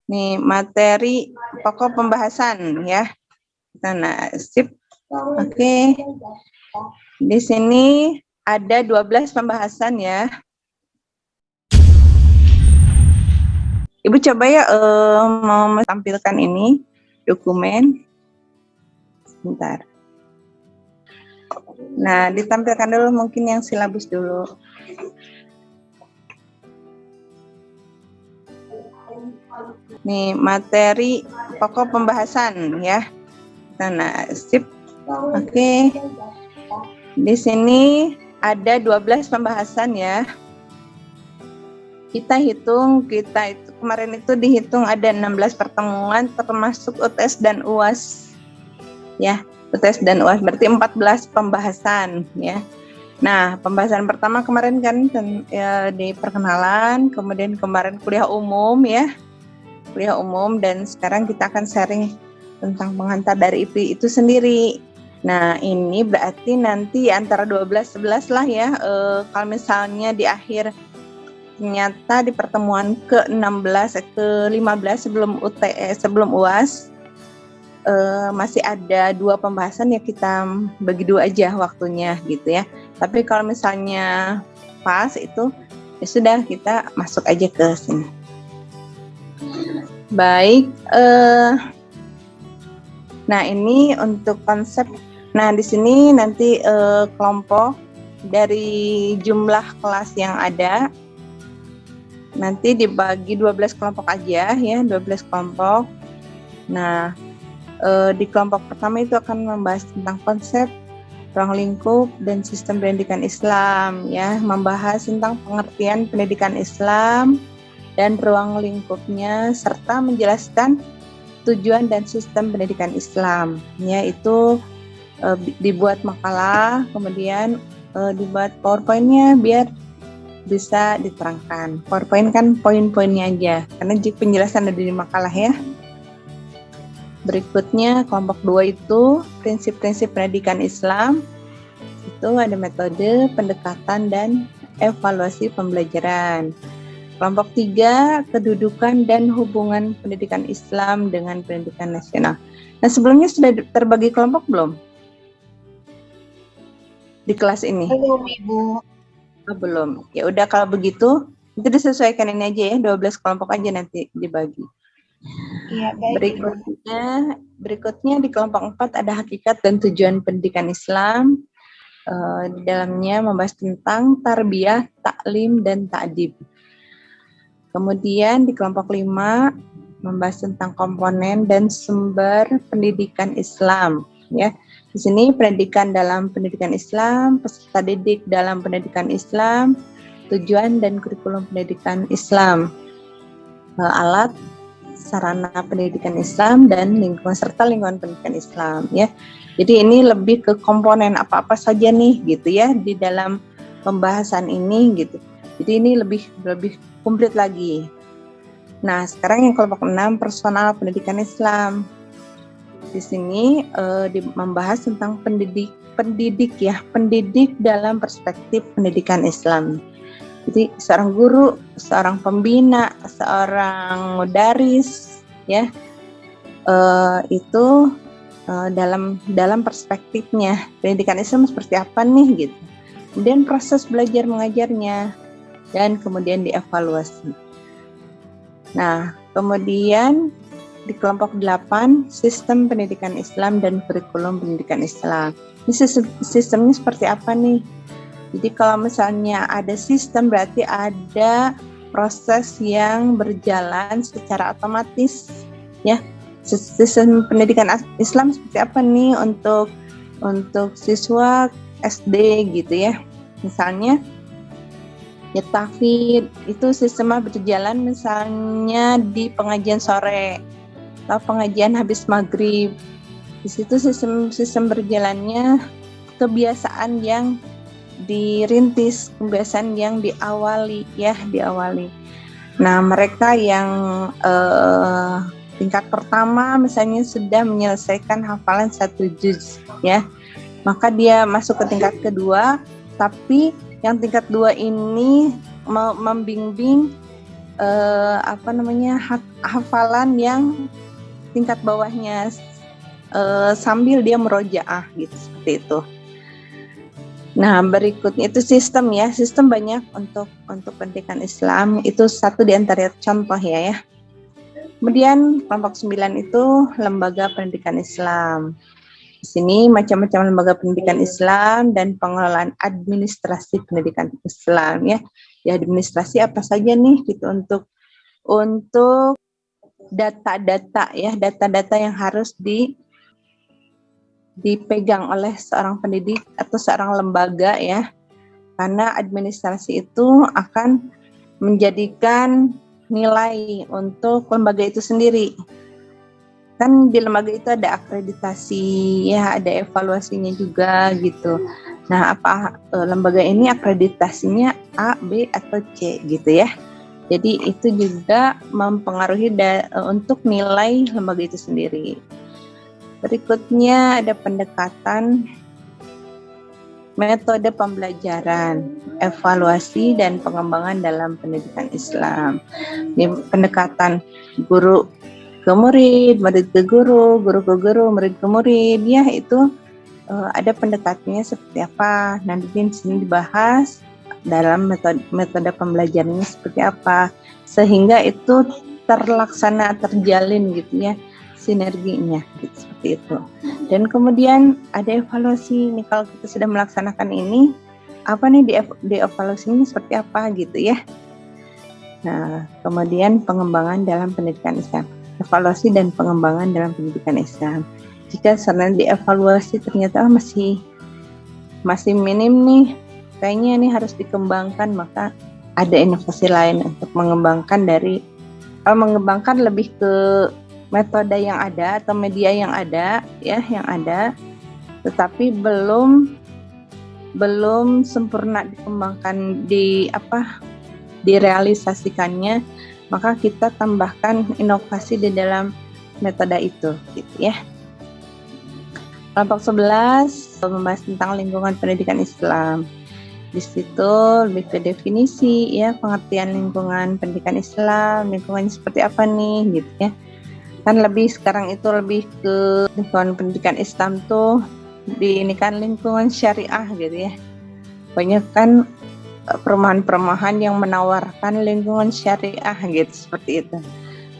Nih materi pokok pembahasan ya. Nah, sip. Oke. Di sini ada 12 pembahasan ya. Ibu coba ya mau tampilkan ini dokumen. Sebentar. Nah, ditampilkan dulu mungkin yang silabus dulu. Nih materi pokok pembahasan ya. Nah, sip. Oke. Di sini ada 12 pembahasan ya. Kita itu kemarin itu dihitung ada 16 pertemuan termasuk UTS dan UAS. Ya, UTS dan UAS berarti 14 pembahasan ya. Nah, pembahasan pertama kemarin kan ya, di perkenalan, kemudian kemarin kuliah umum ya. Kuliah umum, dan sekarang kita akan sharing tentang pengantar dari IP itu sendiri. Nah, ini berarti nanti antara 12-11 lah ya, kalau misalnya di akhir ternyata di pertemuan ke-16, ke-15 sebelum UTS, sebelum UAS, masih ada 2 pembahasan ya, kita bagi 2 aja waktunya gitu ya. Tapi kalau misalnya pas itu, ya sudah kita masuk aja ke sini. Baik, nah ini untuk konsep. Nah di sini nanti kelompok dari jumlah kelas yang ada nanti dibagi 12 kelompok aja ya, 12 kelompok. Nah di kelompok pertama itu akan membahas tentang konsep, ruang lingkup, dan sistem pendidikan Islam ya, membahas tentang pengertian pendidikan Islam dan ruang lingkupnya, serta menjelaskan tujuan dan sistem pendidikan Islam. Ya, itu dibuat makalah, kemudian dibuat PowerPoint-nya biar bisa diterangkan. PowerPoint kan poin-poinnya aja, karena penjelasan ada di makalah ya. Berikutnya kelompok 2 itu prinsip-prinsip pendidikan Islam. Itu ada metode, pendekatan, dan evaluasi pembelajaran. Kelompok 3, kedudukan dan hubungan pendidikan Islam dengan pendidikan nasional. Nah, sebelumnya sudah terbagi kelompok belum? Di kelas ini? Belum, Ibu. Oh, belum. Ya udah, kalau begitu itu disesuaikan ini aja ya, 12 kelompok aja nanti dibagi. Iya, baik. Berikutnya di kelompok 4 ada hakikat dan tujuan pendidikan Islam. Di dalamnya membahas tentang tarbiyah, taklim, dan ta'dib. Kemudian di kelompok 5 membahas tentang komponen dan sumber pendidikan Islam ya. Di sini pendidikan dalam pendidikan Islam, peserta didik dalam pendidikan Islam, tujuan dan kurikulum pendidikan Islam, alat sarana pendidikan Islam, dan lingkungan serta lingkungan pendidikan Islam ya. Jadi ini lebih ke komponen apa-apa saja nih gitu ya di dalam pembahasan ini gitu. Jadi ini lebih komplit lagi. Nah, sekarang yang kelompok 6 personal pendidikan Islam. Di sini membahas tentang pendidik dalam perspektif pendidikan Islam. Jadi seorang guru, seorang pembina, seorang mudaris ya, itu dalam perspektifnya pendidikan Islam seperti apa nih gitu. Kemudian proses belajar mengajarnya, dan kemudian dievaluasi. Nah, kemudian di kelompok 8 sistem pendidikan Islam dan kurikulum pendidikan Islam. Ini sistemnya seperti apa nih? Jadi kalau misalnya ada sistem berarti ada proses yang berjalan secara otomatis ya. Sistem pendidikan Islam seperti apa nih untuk siswa SD gitu ya. Misalnya ya tahfidz itu sistemnya berjalan misalnya di pengajian sore atau pengajian habis maghrib. Di situ sistem berjalannya kebiasaan yang dirintis, kebiasaan yang diawali. Nah, mereka yang tingkat pertama misalnya sudah menyelesaikan hafalan 1 juz ya, maka dia masuk ke tingkat kedua, tapi yang tingkat 2 ini membimbing hafalan yang tingkat bawahnya sambil dia murojaah gitu, seperti itu. Nah, berikutnya itu sistem ya, sistem banyak untuk pendidikan Islam, itu satu di antara contoh ya. Kemudian kelompok 9 itu lembaga pendidikan Islam. Di sini macam-macam lembaga pendidikan Islam dan pengelolaan administrasi pendidikan Islam ya. Ya, administrasi apa saja nih gitu untuk data-data ya, data-data yang harus dipegang oleh seorang pendidik atau seorang lembaga ya, karena administrasi itu akan menjadikan nilai untuk lembaga itu sendiri. Kan di lembaga itu ada akreditasi ya, ada evaluasinya juga gitu. Nah, lembaga ini akreditasinya A, B atau C gitu ya. Jadi itu juga mempengaruhi untuk nilai lembaga itu sendiri. Berikutnya ada pendekatan metode pembelajaran, evaluasi dan pengembangan dalam pendidikan Islam. Ini pendekatan guru ke murid, murid ke guru, guru ke guru, murid ke murid. Ya, itu ada pendekatannya seperti apa. Nanti di sini dibahas dalam metode pembelajarannya seperti apa, sehingga itu terlaksana, terjalin gitu ya, sinerginya gitu, seperti itu. Dan kemudian ada evaluasi nih, kalau kita sudah melaksanakan ini, apa nih di evaluasi ini seperti apa gitu ya. Nah, kemudian pengembangan dalam pendidikan Islam, evaluasi dan pengembangan dalam pendidikan Islam. Jika sebenarnya dievaluasi ternyata masih minim nih, kayaknya ini harus dikembangkan, maka ada inovasi lain untuk mengembangkan lebih ke metode yang ada atau media yang ada ya, yang ada tetapi belum sempurna dikembangkan, direalisasikannya, maka kita tambahkan inovasi di dalam metode itu gitu ya. Kelompok 11 membahas tentang lingkungan pendidikan Islam. Di situ lebih ke definisi ya, pengertian lingkungan pendidikan Islam, lingkungannya seperti apa nih gitu ya. Kan sekarang itu lebih ke lingkungan pendidikan Islam tuh ini kan lingkungan syariah gitu ya. Banyak kan perumahan-perumahan yang menawarkan lingkungan syariah gitu, seperti itu.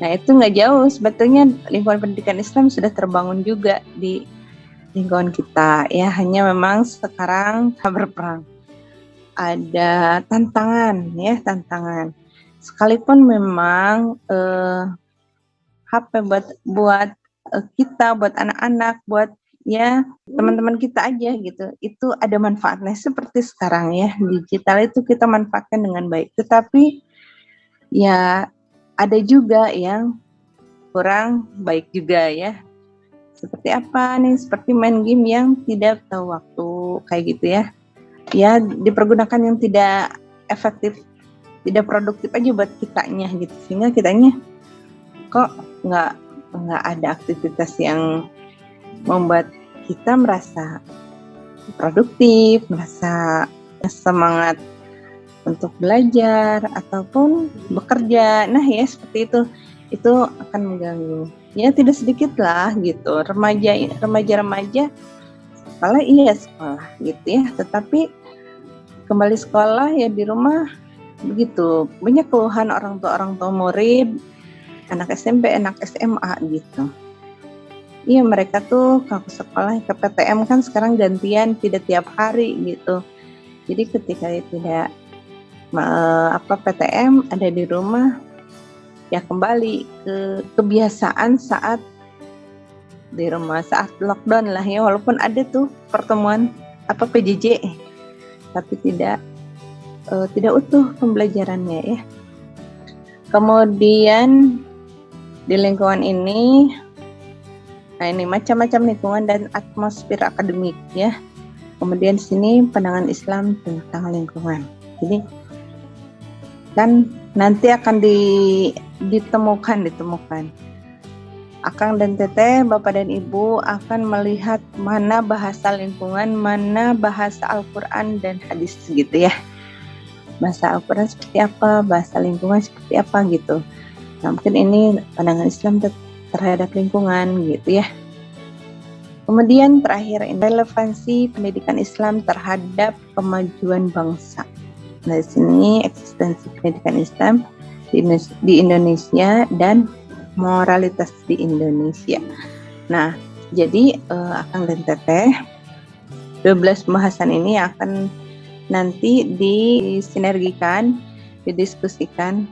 Nah, itu nggak jauh sebetulnya, lingkungan pendidikan Islam sudah terbangun juga di lingkungan kita ya, hanya memang sekarang berperang. Ada tantangan. Sekalipun memang HP buat kita, buat anak-anak, buat ya teman-teman kita aja gitu, itu ada manfaatnya. Seperti sekarang ya, digital itu kita manfaatkan dengan baik, tetapi ya ada juga yang kurang baik juga ya. Seperti apa nih? Seperti main game yang tidak tahu waktu kayak gitu ya. Ya, dipergunakan yang tidak efektif, tidak produktif aja buat kitanya gitu, sehingga kitanya kok nggak ada aktivitas yang membuat kita merasa produktif, merasa semangat untuk belajar ataupun bekerja. Nah ya, seperti itu akan mengganggu. Ya, tidak sedikit lah gitu remaja sekolah gitu ya, tetapi kembali sekolah ya di rumah begitu banyak keluhan orang tua murid, anak SMP, anak SMA gitu. Iya, mereka tuh kalau ke sekolah ke PTM kan sekarang gantian, tidak tiap hari gitu. Jadi ketika tidak PTM ada di rumah, ya kembali ke kebiasaan saat di rumah, saat lockdown lah ya, walaupun ada tuh pertemuan PJJ, tapi tidak utuh pembelajarannya ya. Kemudian di lingkungan ini, nah ini macam-macam lingkungan dan atmosfer akademik ya. Kemudian sini pandangan Islam tentang lingkungan. Jadi kan nanti akan ditemukan. Akang dan Teteh, Bapak dan Ibu akan melihat mana bahasa lingkungan, mana bahasa Al-Quran dan hadis gitu ya. bahasa Al-Quran seperti apa, bahasa lingkungan seperti apa gitu. Nah, mungkin ini pandangan Islam terhadap lingkungan gitu ya. Kemudian terakhir, relevansi pendidikan Islam terhadap kemajuan bangsa. Nah, di sini eksistensi pendidikan Islam di Indonesia dan moralitas di Indonesia. Nah, jadi Akang dan Teteh 12 pembahasan ini akan nanti disinergikan, didiskusikan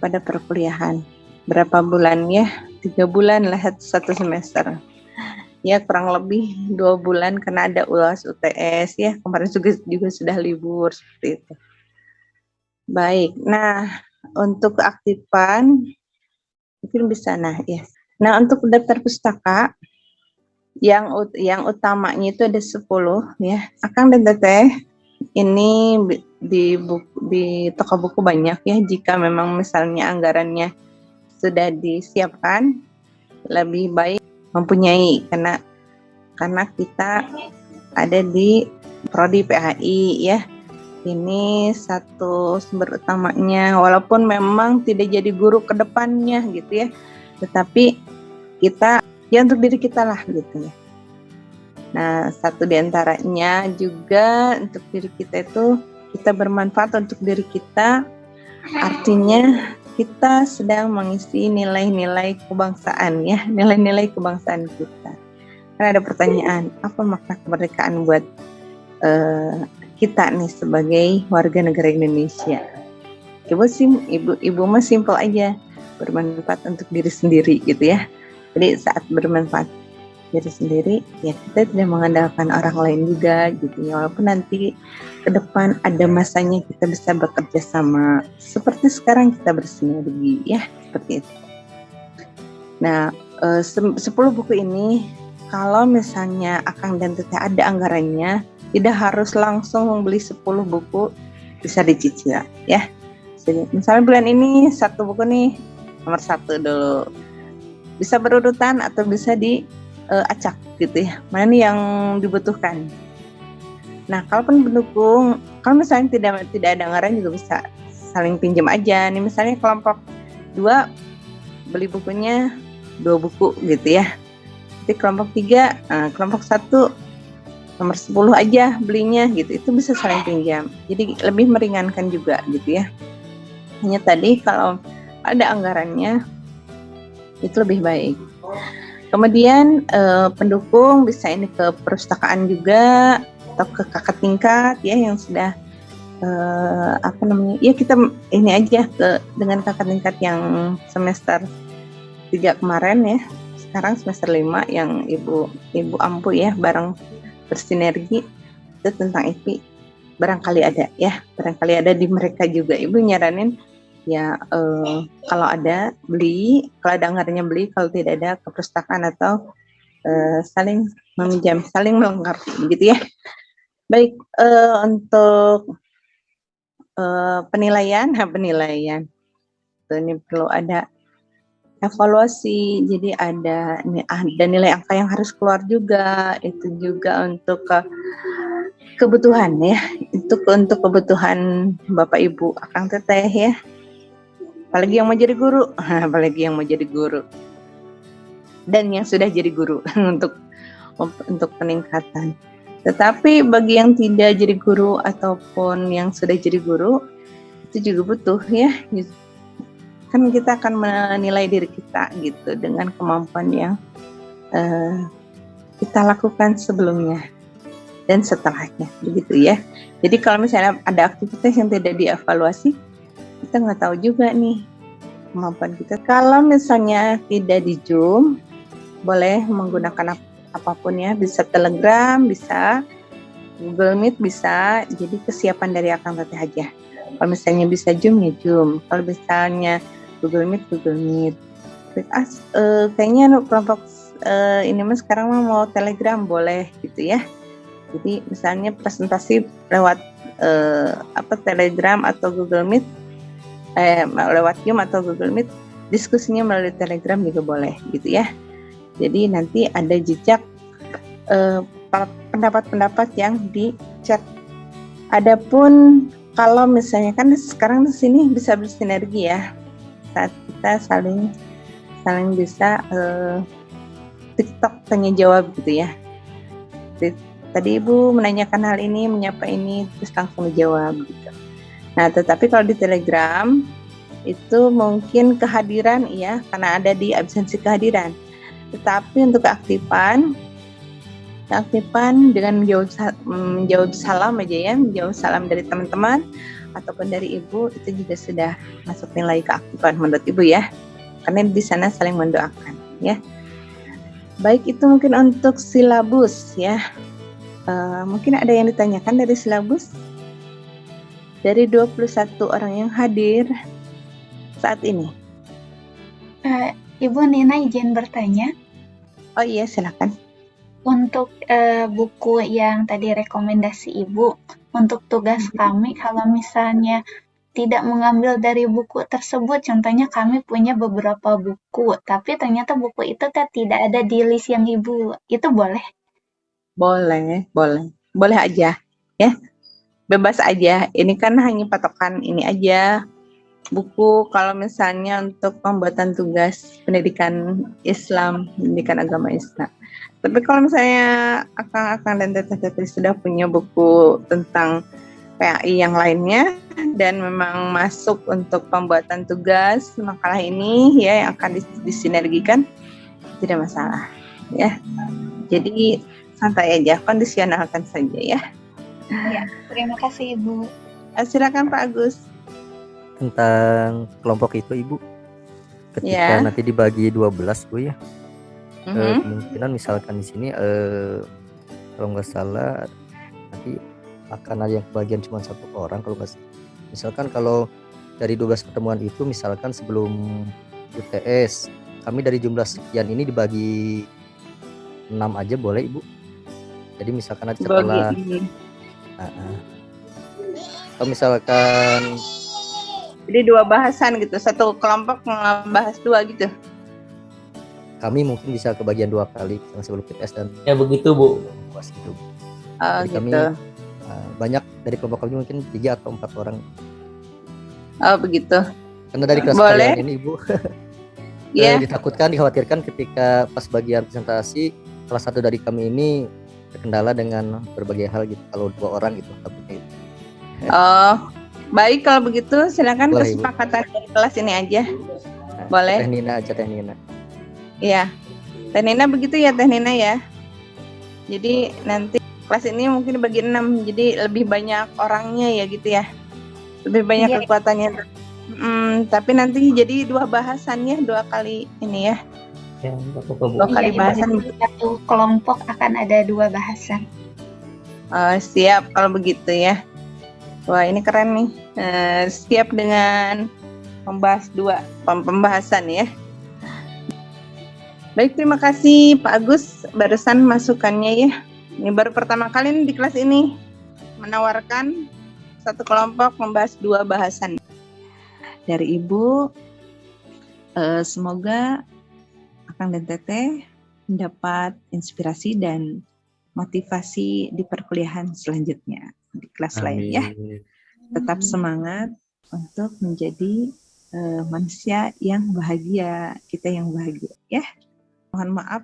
pada perkuliahan. Berapa bulan ya? 3 bulan lah satu semester. Ya kurang lebih 2 bulan karena ada UAS UTS ya. Kemarin juga sudah libur seperti itu. Baik, nah untuk keaktifan mungkin bisa Nah untuk daftar pustaka yang utamanya itu ada 10 ya. Akang dan Teteh ini di toko buku banyak ya. Jika memang misalnya anggarannya sudah disiapkan, lebih baik mempunyai karena kita ada di prodi PHI ya. Ini satu sumber utamanya, walaupun memang tidak jadi guru ke depannya gitu ya, tetapi kita ya untuk diri kita lah gitu ya. Nah, satu diantaranya juga untuk diri kita itu kita bermanfaat untuk diri kita, artinya kita sedang mengisi nilai-nilai kebangsaan ya, nilai-nilai kebangsaan kita. Karena ada pertanyaan, apa makna kemerdekaan buat kita nih sebagai warga negara Indonesia? Ibu mah simple aja, bermanfaat untuk diri sendiri gitu ya. Jadi saat bermanfaat diri sendiri, ya kita tidak mengandalkan orang lain juga gitu ya. Walaupun nanti ke depan ada masanya kita bisa bekerja sama, seperti sekarang kita bersinergi ya, seperti itu. Nah, 10 buku ini kalau misalnya Akang dan Teteh ada anggarannya, tidak harus langsung membeli 10 buku, bisa dicicil ya. Jadi, misalnya bulan ini 1 buku nih, nomor 1 dulu. Bisa berurutan atau bisa diacak gitu ya. Mana nih yang dibutuhkan. Nah, kalaupun pendukung, kalau misalnya tidak ada anggaran juga bisa saling pinjam aja. Nih misalnya kelompok 2 beli bukunya 2 buku gitu ya. Jadi kelompok 3, kelompok 1 nomor 10 aja belinya gitu, itu bisa saling pinjam, jadi lebih meringankan juga gitu ya. Hanya tadi kalau ada anggarannya itu lebih baik. Kemudian pendukung bisa ini ke perpustakaan juga atau ke kakak tingkat ya yang sudah ya kita ini aja dengan kakak tingkat yang semester 3 kemarin ya, sekarang semester 5 yang ibu Ampu ya, bareng bersinergi itu tentang IP, barangkali ada di mereka juga. Ibu nyaranin ya kalau ada beli, kalau ada anggarannya beli, kalau tidak ada ke perpustakaan atau saling meminjam, saling melengkapi begitu ya. Baik, untuk penilaian ini perlu ada evaluasi, jadi ada nilai angka yang harus keluar juga, itu juga untuk kebutuhan ya, untuk kebutuhan Bapak Ibu Akang Teteh ya, apalagi yang mau jadi guru dan yang sudah jadi guru untuk peningkatan. Tetapi bagi yang tidak jadi guru ataupun yang sudah jadi guru itu juga butuh ya. Kan kita akan menilai diri kita gitu dengan kemampuan yang kita lakukan sebelumnya dan setelahnya begitu ya. Jadi kalau misalnya ada aktivitas yang tidak dievaluasi, kita nggak tahu juga nih kemampuan kita. Kalau misalnya tidak di Zoom, boleh menggunakan apapun ya, bisa Telegram, bisa Google Meet, bisa. Jadi kesiapan dari Akang Teteh aja. Kalau misalnya bisa Zoom ya Zoom, kalau misalnya Google Meet. Kayaknya kelompok ini mas sekarang mau Telegram, boleh gitu ya. Jadi misalnya presentasi lewat Telegram atau Google Meet, lewat Zoom atau Google Meet, diskusinya melalui Telegram juga boleh gitu ya. Jadi nanti ada jejak pendapat-pendapat yang di chat. Adapun kalau misalnya kan sekarang di sini bisa bersinergi ya, saat kita saling bisa TikTok tanya jawab gitu ya. Tadi Ibu menanyakan hal ini, menyapa ini, terus langsung dijawab gitu. Nah, tetapi kalau di Telegram itu mungkin kehadiran ya, karena ada di absensi kehadiran. Tetapi untuk keaktifan dengan menjawab salam aja ya, menjawab salam dari teman-teman ataupun dari Ibu, itu juga sudah masuk nilai keaktifan menurut Ibu ya. Karena di sana saling mendoakan ya. Baik, itu mungkin untuk silabus ya. Mungkin ada yang ditanyakan dari silabus? Dari 21 orang yang hadir saat ini. Ibu Nina izin bertanya. Oh iya, silakan. Untuk buku yang tadi rekomendasi Ibu, untuk tugas kami kalau misalnya tidak mengambil dari buku tersebut, contohnya kami punya beberapa buku, tapi ternyata buku itu tidak ada di list yang Ibu, itu boleh? Boleh aja ya, bebas aja. Ini kan hanya patokan ini aja, buku kalau misalnya untuk pembuatan tugas pendidikan Islam, pendidikan agama Islam. Tapi kalau misalnya akang dan teteh sudah punya buku tentang PAI yang lainnya dan memang masuk untuk pembuatan tugas makalah ini ya yang akan disinergikan, tidak masalah ya. Jadi santai aja, kondisionalkan saja ya. Ya, terima kasih Ibu. Silakan Pak Agus. Tentang kelompok itu Ibu, ketika nanti dibagi 12 Bu ya, kemungkinan misalkan di sini kalau nggak salah nanti akan ada yang kebagian cuma 1 orang kalau nggak, misalkan kalau dari 12 pertemuan itu misalkan sebelum UTS kami dari jumlah sekian ini dibagi 6 aja boleh Ibu. Jadi misalkan nanti setelah atau misalkan jadi 2 bahasan gitu, 1 kelompok membahas 2 gitu. Kami mungkin bisa kebagian 2 kali yang sebelum UTS dan ya begitu Bu. Gitu. Jadi kami banyak dari kelompok kami mungkin 3 atau 4 orang. Oh begitu. Karena dari kelas kalian ini Ibu ditakutkan, dikhawatirkan ketika pas bagian presentasi salah satu dari kami ini terkendala dengan berbagai hal gitu, kalau 2 orang gitu takutnya gitu. Oh baik, kalau begitu silakan boleh, kesepakatan dari kelas ini aja. Boleh. Teh Nina aja, Teh Nina. Iya, Teh Nina begitu ya, Teh Nina ya. Jadi nanti kelas ini mungkin dibagi 6, jadi lebih banyak orangnya ya gitu ya, lebih banyak kekuatannya. Tapi nanti jadi 2 bahasannya, 2 kali ini ya. Ya, 2 kali bahasan. Satu kelompok akan ada 2 bahasan. Siap kalau begitu ya. Wah ini keren nih. Siap dengan membahas 2 pembahasan ya. Baik, terima kasih Pak Agus barusan masukannya ya. Ini baru pertama kali nih di kelas ini menawarkan 1 kelompok membahas 2 bahasan. Dari Ibu, semoga Akang dan Teteh mendapat inspirasi dan motivasi di perkuliahan selanjutnya di kelas lain ya. Tetap semangat untuk menjadi manusia yang bahagia, kita yang bahagia ya. Mohon maaf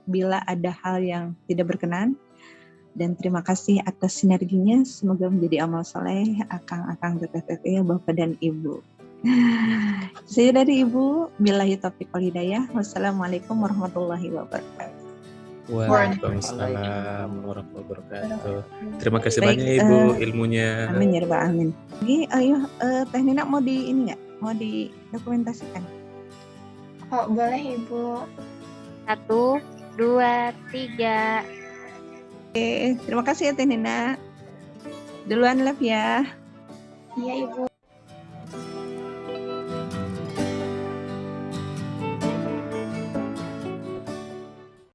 bila ada hal yang tidak berkenan, dan terima kasih atas sinerginya. Semoga menjadi amal soleh akang teteh Bapak dan Ibu. Saya dari Ibu, billahi taufiq wal hidayah. Wassalamualaikum warahmatullahi wabarakatuh. Waalaikumsalam warahmatullahi wabarakatuh. Terima kasih banyak Ibu ilmunya. Amin ya rabbal alamin. Jadi ayo Teh Nina mau di ini nggak? Mau didokumentasikan? Oh boleh Ibu. 1, 2, 3. Terima kasih ya Teh Nina. Duluan live ya. Iya Ibu.